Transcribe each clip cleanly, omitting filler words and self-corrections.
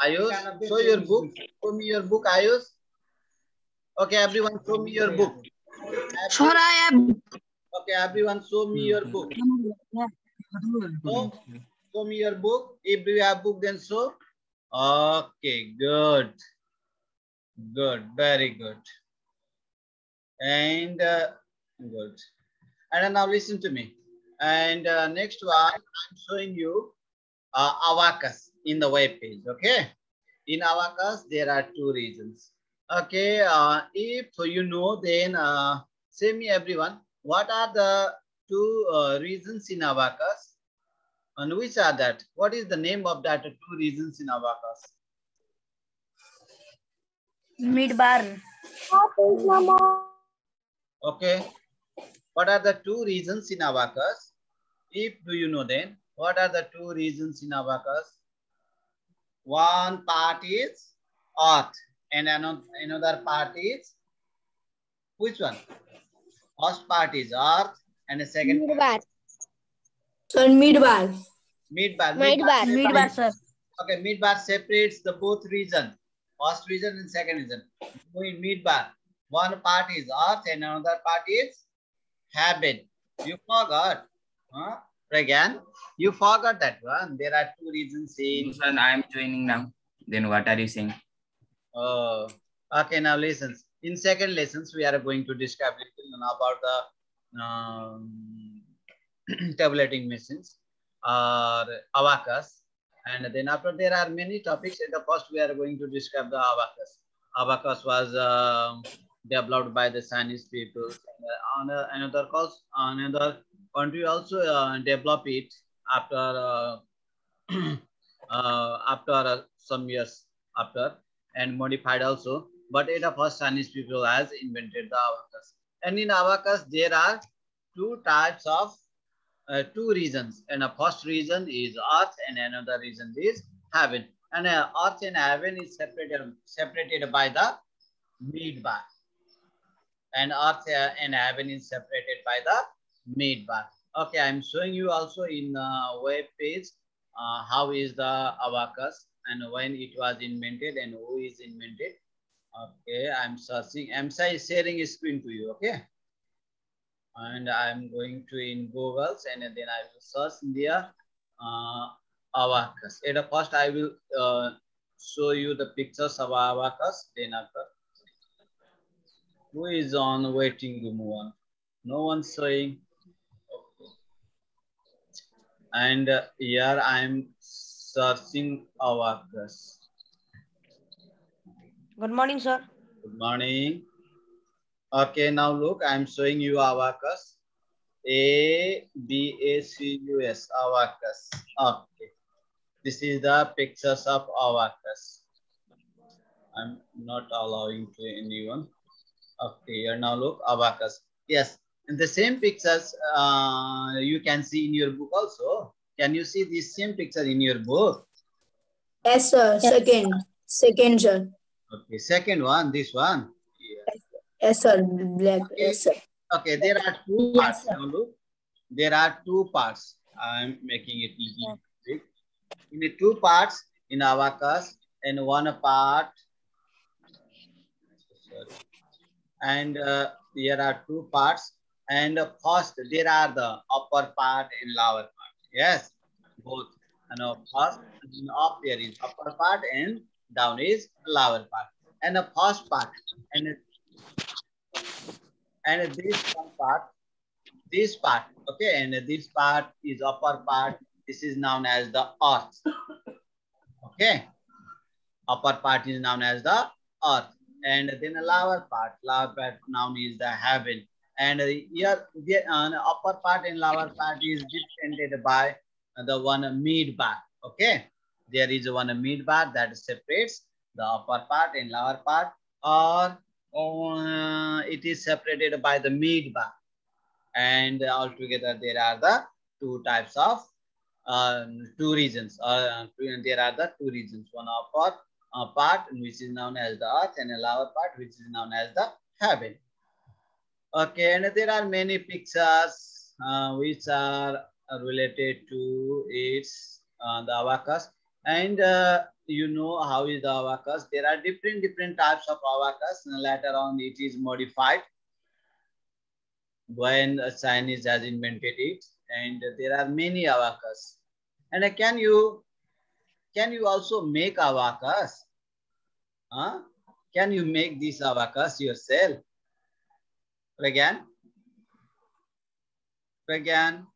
Ayush, show your book. Show me your book, Ayush. Okay, everyone, show me your book. Sure, I am. Okay, everyone, show me your book. Show me your book. If you have book, then show. Okay, good. Good, very good. And good. And now listen to me. And next one, I'm showing you Abacus in the web page. Okay. In Abacus, there are two regions. Okay. If you know, then say me everyone, what are the two regions in Abacus? And which are that? What is the name of that two regions in Abacus? Mid bar. Okay. What are the two regions in Abacus? If do you know then, what are the two regions in Abacus? One part is earth and another part is which one? First part is earth and the second part So mid bar. mid-bar. Mid-bar, sir. Okay, mid-bar separates the both region. First region and second region. In mid-bar, one part is earth and another part is heaven. You forgot. Huh? Again, you forgot that one. There are two regions in. Sir, I am joining now. Then what are you saying? Oh, okay. Now listen. In second lessons, we are going to discuss about the tabulating machines or abacus, and then after there are many topics. At the first, we are going to describe the abacus. Abacus was developed by the Chinese people. And, another country also developed it after after some years after and modified also. But it first Chinese people has invented the abacus. And in abacus there are two types of two regions, and a first region is earth and another region is heaven. And earth and heaven is separated by the mid-bar, and earth and heaven is separated by the mid-bar. Okay, I'm showing you also in web page how is the abacus and when it was invented and who is invented. Okay, I'm searching. Amsa is sharing a screen to you. Okay. And I'm going to in Google's and then I will search in there abacus. At first I will show you the pictures of abacus. Then after, who is on waiting room one? No one showing. Okay. And here I'm searching abacus. Good morning, sir. Good morning. Okay, now look, I'm showing you abacus. ABACUS, abacus. Okay, this is the pictures of abacus. I'm not allowing to anyone. Okay, here now look, abacus. Yes, and the same pictures you can see in your book also. Can you see this same picture in your book? Yes, sir. Second, sir. Okay, second one, this one. Yes, sir. Black. Okay. Yes, sir. Okay, there are two parts. Now look, there are two parts. I'm making it little big. In the two parts in abacus, and one part. Sorry. And there are two parts. And first, there are the upper part and lower part. Yes, both. And first, up there is upper part and down is lower part. And the first part and this one part, this part, okay, and this part is upper part. This is known as the earth. Okay, upper part is known as the earth, and then the lower part known is the heaven. And here, the upper part and lower part is defended by the one mid-bar. Okay, there is one mid-bar that separates the upper part and lower part, or it is separated by the mid-bar. And altogether there are the two types of two regions. There are the two regions, one upper part which is known as the earth and a lower part which is known as the heaven. Okay, and there are many pictures which are related to its the abacus. And you know how is the abacus. There are different types of abacus, and later on it is modified when a Chinese has invented it, and there are many abacus. And can you also make abacus? Huh? Can you make this abacus yourself? Again, can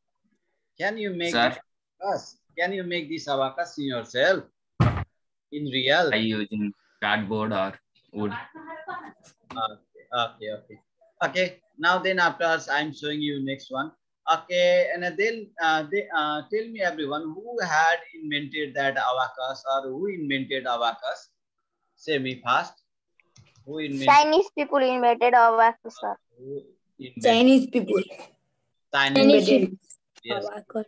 you make Sir, this abacus? Can you make this abacus in yourself? In real? by using cardboard or wood. Okay. Now then after I'm showing you next one. Okay, and then tell me everyone who had invented that abacus or who invented abacus? Say me fast. Who invented? Chinese people invented abacus, sir. Who invented? Chinese people. Chinese. Yes. Abacus.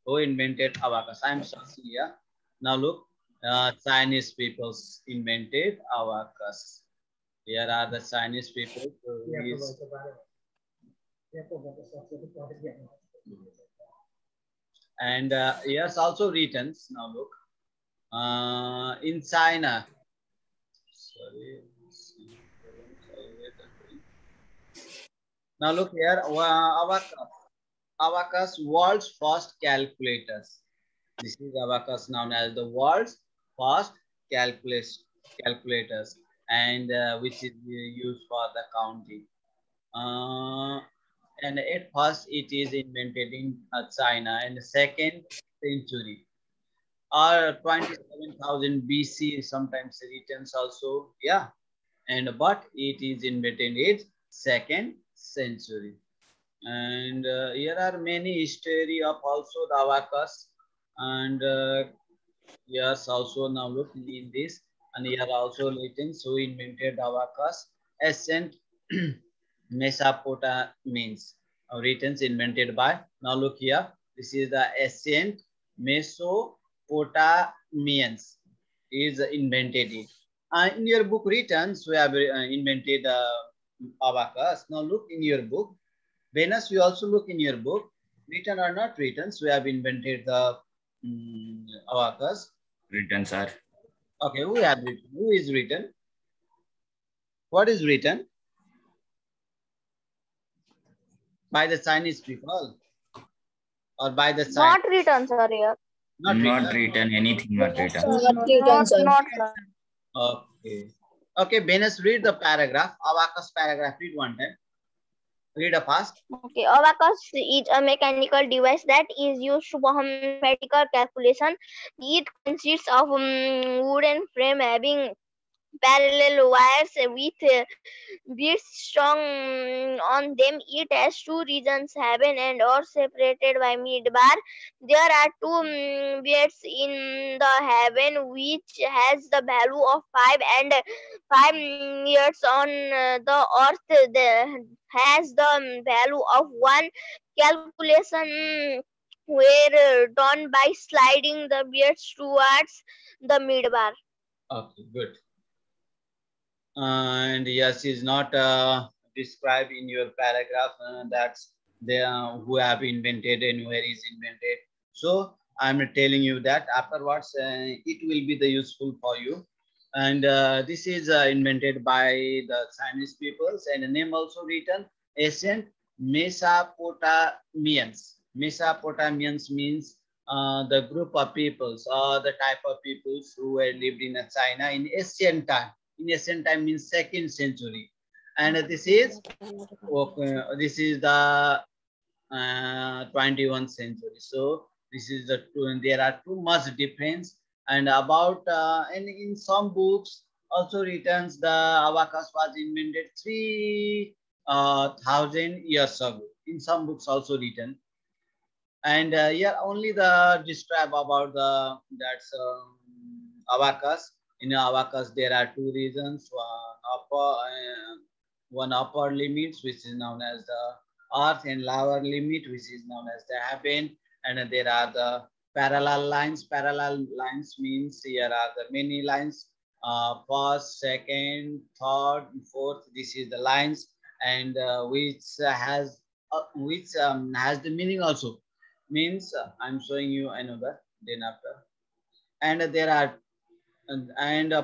Who invented abacus? I'm searching here. Now look, Chinese peoples invented abacus. Here are the Chinese people. And here's also written. Now look, in China. Sorry. Now look here, abacus, world's first calculators. This is abacus known as the world's first calculators, and which is used for the counting. And at first it is invented in China in the 2nd century or 27,000 BC, sometimes written also, yeah. And but it is invented in 2nd century. And here are many history of also the abacus. And yes, also now look in this, and here also Latins who invented abacus. Ancient Mesopotamians, written invented by. Now look here, this is the ancient Mesopotamians is invented it. In your book written, we have invented abacus. Now look in your book. Venus, you also look in your book. Written or not written, we have invented the abacus. Written, sir. Okay, who have written? Who is written? What is written? By the Chinese people or by the Chinese? Not written, sir. Here. Not written. Anything not written. Not written, sir. Not, sir. Okay. Okay, Venus, read the paragraph. Abacus paragraph. Read one time. Read a fast. Okay, abacus is a mechanical device that is used to perform mathematical calculation. It consists of wooden frame having parallel wires with beads strung on them. It has two regions, heaven and earth, separated by midbar. There are two beads in the heaven, which has the value of 5, and 5 years on the earth has the value of 1. Calculation were done by sliding the beads towards the midbar. Okay, good. And yes, is not described in your paragraph. That's who have invented and where is invented. So I'm telling you that afterwards it will be the useful for you. And this is invented by the Chinese peoples, and the name also written ancient Mesopotamians. Mesopotamians means the group of peoples or the type of peoples who were lived in China in ancient time. In ancient time means 2nd century, and this is the 21st century. So this is the two, and there are too much difference. And about and in some books also written the abacus was invented 3,000 years ago. In some books also written. And yeah, only the describe about the abacus. In abacus, there are two reasons: one upper limits, which is known as the earth, and lower limit, which is known as the heaven. And there are the parallel lines. Parallel lines means here are the many lines: first, second, third, fourth. This is the lines, and which has the meaning also. Means I'm showing you another. Then after And there are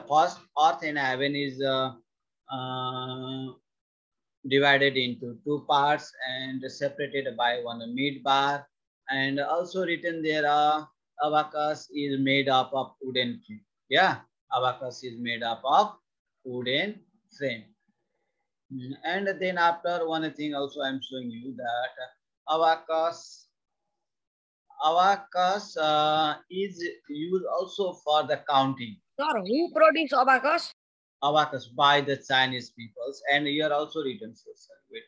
first earth and heaven is divided into two parts and separated by one mid bar. And also written there, abacus is made up of wooden frame. Yeah, abacus is made up of wooden frame. And then after one thing also I'm showing you that abacus is used also for the counting. Sir, who produced abacus? Abacus by the Chinese peoples, and here also written. So, sir, wait.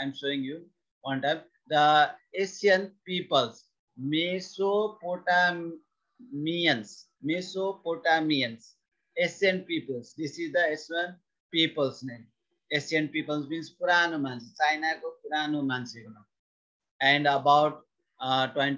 I'm showing you one time. The Asian peoples, Mesopotamians, Asian peoples. This is the Asian peoples name. Asian peoples means Purano Mansi, China ko Purano Mansi. And about 2000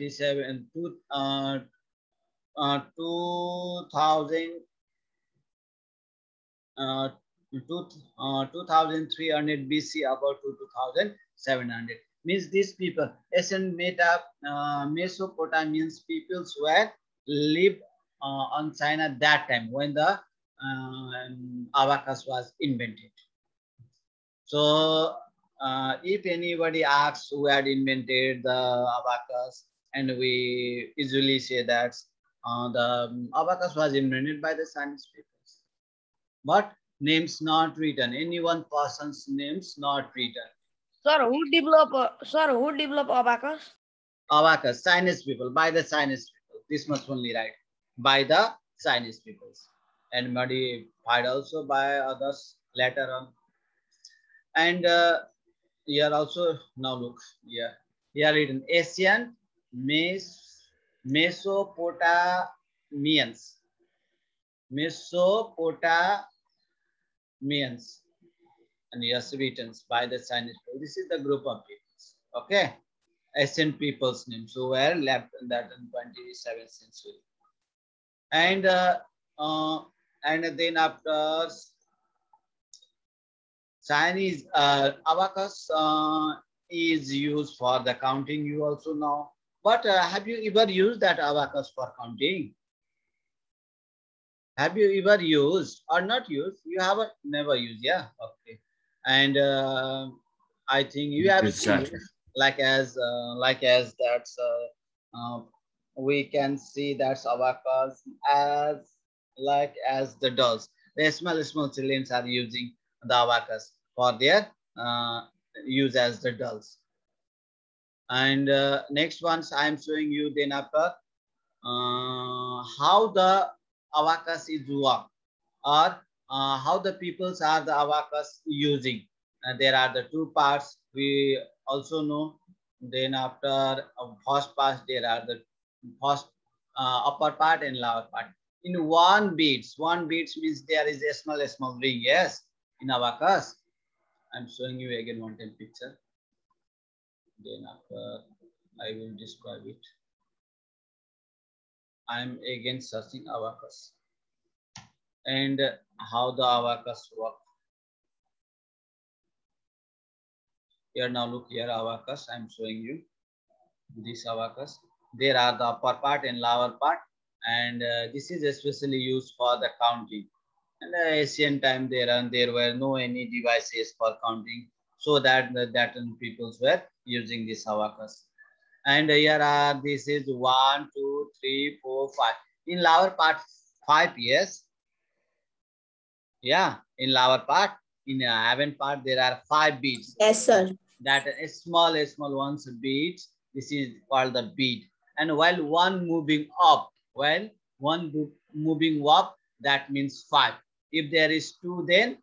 2300 BC about to 2700. Means these people, Asian Mesopotamians peoples were lived on China that time when the abacus was invented. So if anybody asks who had invented the abacus, and we usually say that the abacus was invented by the Chinese people. But names not written. Any one person's names not written. Sir, who developed abacus? Abacus, Chinese people, by the Chinese people. This much only right. By the Chinese peoples. And modified also by others later on. And here also, now look, here written Asian Mesopotamians. And yes, written by the Chinese people. This is the group of peoples. Okay, Asian people's names who were left in that in 27th century. And then after Chinese abacus is used for the counting. You also know. But have you ever used that abacus for counting? Have you ever used or not used? You haven't, never used, yeah. Okay, and I think you have seen it, like as that's we can see that's abacus as the dolls. The small children are using the abacus for their use as the dolls. And next ones I'm showing you then after how the abacus is worked, or how the peoples are the abacus using. There are the two parts we also know. Then after first part there are the first upper part and lower part. In one beads means there is a small ring. Yes, in abacus. I'm showing you again one time picture. Then after I will describe it. I'm again searching abacus and how the abacus work. Here now look here abacus. I'm showing you this abacus. There are the upper part and lower part, and this is especially used for the counting. In the ancient time there were no any devices for counting, so that peoples were using this abacus. And here are this is 1, 2, 3, 4, 5. In lower part 5, yes. Yeah, in lower part, in the heaven part there are 5 beads. Yes, sir. That a small ones beads. This is called the bead. And while one moving up, that means 5. If there is 2, then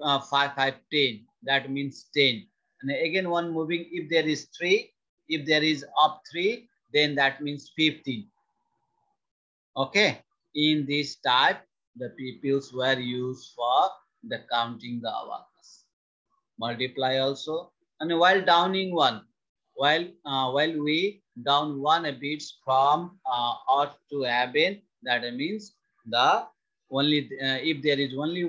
5, 10. That means 10. And again one moving. If there is 3, if there is up 3, then that means 15. Okay. In this type, the peoples were used for the counting the abacus. Multiply also. And while downing one, while we down one beads from earth to heaven, that means the only if there is only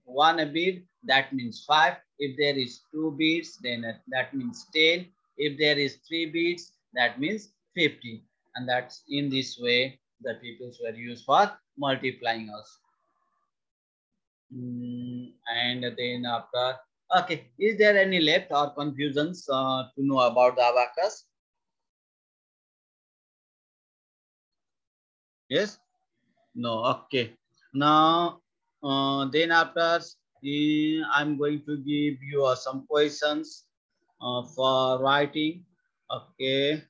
one bead, that means 5. If there is 2 beads, then that means 10. If there is 3 beads, that means 50. And that's in this way The peoples were used for multiplying also. And then after, okay, is there any left or confusions to know about the abacus? Yes? No, okay. Now, then after, I'm going to give you some questions for writing. Okay.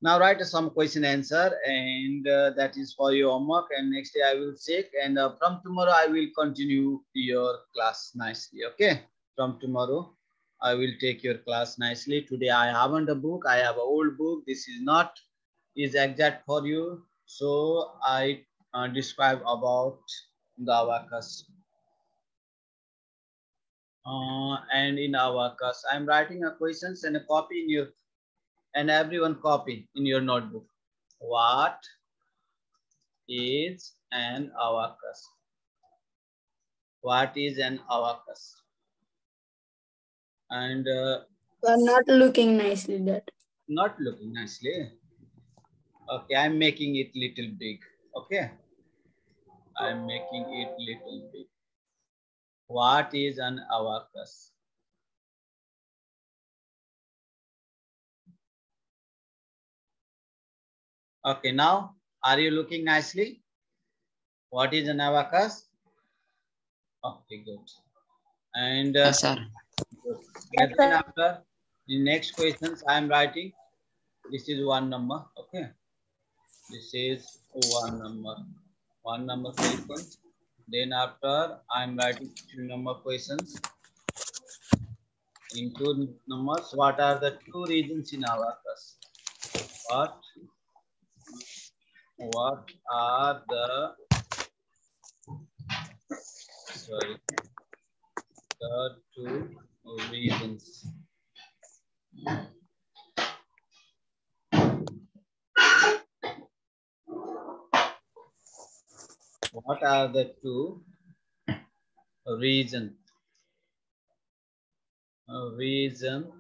Now write some question answer, and that is for your homework, and next day I will check, and from tomorrow I will continue your class nicely. Okay, from tomorrow I will take your class nicely. Today I haven't a book, I have an old book. This is not is exact for you, so I describe about the abacus. And in abacus I'm writing a questions and a copy in your, and everyone copy in your notebook. What is an abacus? What is an abacus? And You are not looking nicely that. not looking nicely. Okay, I'm making it little big. Okay, I'm making it little big. What is an abacus? Okay, now are you looking nicely? What is an abacus? Okay, good. And Yes, sir. and then after the next questions I am writing. This is one number. Okay, this is one number. One number questions. Then after I am writing 2 number questions. In 2 numbers, what are the 2 regions in abacus? What are the the 2 regions? What are the 2 regions? Region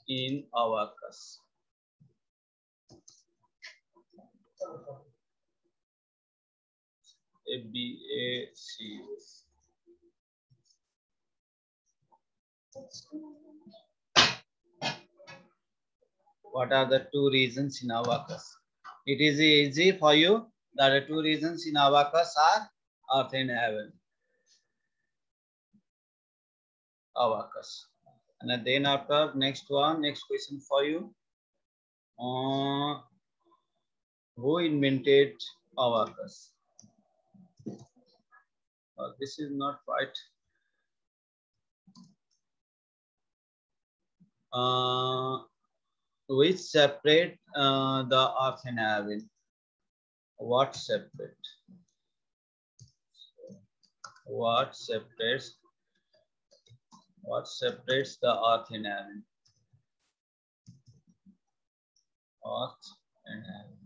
in abacus. A, B, A, C. What are the 2 regions in abacus? It is easy for you that the 2 regions in abacus are earth and heaven. Abacus. And then after next question for you. Who invented abacus? This is not right. Which separate the earth and heaven? What separate? What separates the earth and heaven? Earth and heaven.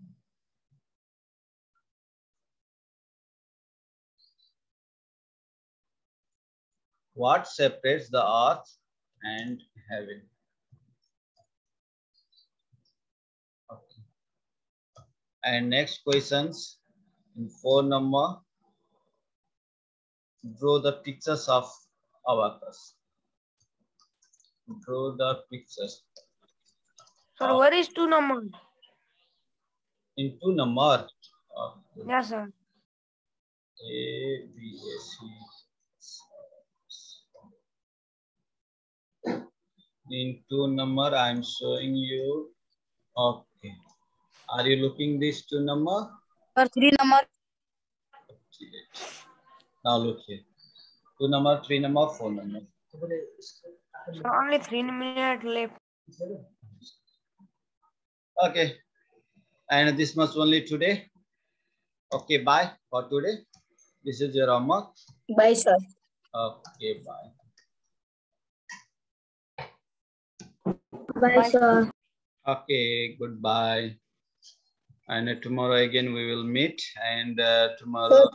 What separates the earth and heaven? Okay. And next questions in 4 number. Draw the pictures of abacus. Draw the pictures. Sir, what is 2 number? In 2 number. Yes, sir. A, B, A, C. In 2 number, I am showing you. Okay. Are you looking this 2 number? Sir, 3 number. Now look here. 2 number, 3 number, 4 number. Sir, only 3 minutes left. Okay. And this much only today. Okay, bye for today. This is your homework. Bye, sir. Okay, bye. Bye, sir. Okay, goodbye. And tomorrow again we will meet. And tomorrow.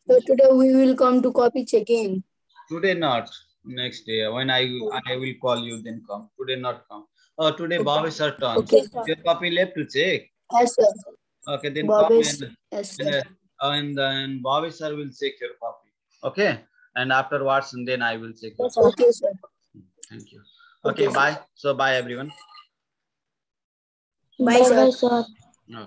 So today we will come to copy checking. Today not. Next day. When I will call you, then come. Today not come. Oh, today Bobby sir turns. Okay. Your copy left to check. Yes, sir. Okay, then Bobby, come yes, and, sir. and then Bobby sir will check your copy. Okay, and afterwards, and then I will check your Yes, okay, sir. Thank you. Okay, Okay, sir. bye. So bye everyone. Bye, sir. Okay.